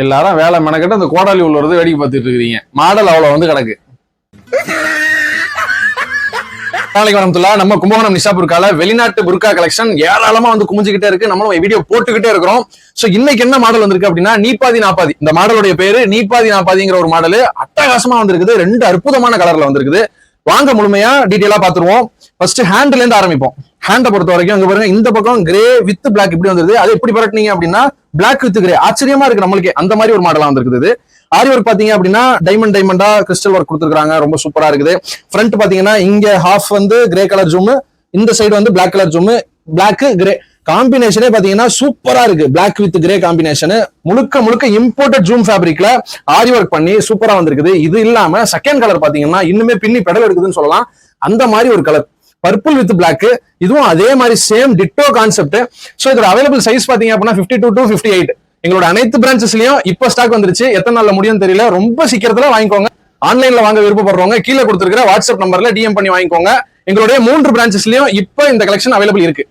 எல்லாரும் வேலை மெனக்கட்டு அந்த கோடாலி உள்ள வருது வேடிக்கை பார்த்துட்டு இருக்கீங்க. மாடல் அவ்வளவு வந்து கிடக்கு. நாளைக்கு வரமத்துலாம் நம்ம கும்பகோணம் நிஷா புர்கால வெளிநாட்டு புர்கா கலெக்ஷன் ஏராளமா வந்து குமிஞ்சுக்கிட்டே இருக்கு. நம்மளும் வீடியோ போட்டுக்கிட்டே இருக்கிறோம். சோ இன்னைக்கு என்ன மாடல் வந்திருக்கு அப்படின்னா நீப்பாதி நாப்பாதி. இந்த மாடலுடைய பேரு நீப்பாதி நாப்பாதிங்கிற ஒரு மாடல். அட்டகாசமா வந்திருக்குது. 2 அற்புதமான கலர்ல வந்திருக்குது. வாங்க முழுமையா டீடைலா பாத்துருவோம். ஃபர்ஸ்ட் ஹேண்ட்ல இருந்து ஆரம்பிப்போம். ஹேண்ட பொறுத்த வரைக்கும் இங்க பாருங்க, இந்த பக்கம் கிரே வித் பிளாக் இப்படி வந்திருக்கு. அது எப்படி பரட்டினீங்க அப்படின்னா பிளாக் வித் கிரே. ஆச்சரியமா இருக்கு நம்மளுக்கு. அந்த மாதிரி ஒரு மாடலா வந்திருக்குது. ஆரி ஒர்க் பாத்தீங்க அப்படின்னா டைமண்டா கிறிஸ்டல் ஒர்க் கொடுத்துருக்காங்க. ரொம்ப சூப்பரா இருக்குது. ஃப்ரண்ட் பாத்தீங்கன்னா இங்க ஹாஃப் வந்து கிரே கலர் ஜூம், இந்த சைடு வந்து பிளாக் கலர் ஜூம். பிளாக் கிரே காம்பினேஷனே பாத்தீங்கன்னா சூப்பரா இருக்கு. பிளாக் வித் கிரே காம்பினேஷன் முழுக்க இம்போர்ட்டட் ஜூம் ஃபேப்ரிக்ல ஆரி ஒர்க் பண்ணி சூப்பரா வந்திருக்குது. இது இல்லாம செகண்ட் கலர் பாத்தீங்கன்னா இன்னுமே பின்னி பெடல் எடுக்குதுன்னு சொல்லலாம். அந்த மாதிரி ஒரு கலர் பர்பிள் வித் பிளாக். இதுவும் அதே மாதிரி சேம் டிட்டோ கான்செப்ட். சோ இதோட அவைலபிள் சைஸ் பாத்தீங்க அப்படின்னா 52 to 58. எங்களோட அனைத்து பிரான்ச்சஸ்லயும் இப்ப ஸ்டாக் வந்துருச்சு. எத்தனை நாள்ல முடியும் தெரியல. ரொம்ப சீக்கிரத்துல வாங்கிக்கோங்க. ஆன்லைன்ல வாங்க விருப்பப்படுறவங்க கீழே கொடுத்துருக்கிற வாட்ஸ்அப் நம்பர்ல டிஎம் பண்ணி வாங்கிக்கோங்க. எங்களுடைய 3 பிரான்ச்சஸ்லயும் இப்ப இந்த கலெக்ஷன் அவைலபிள் இருக்கு.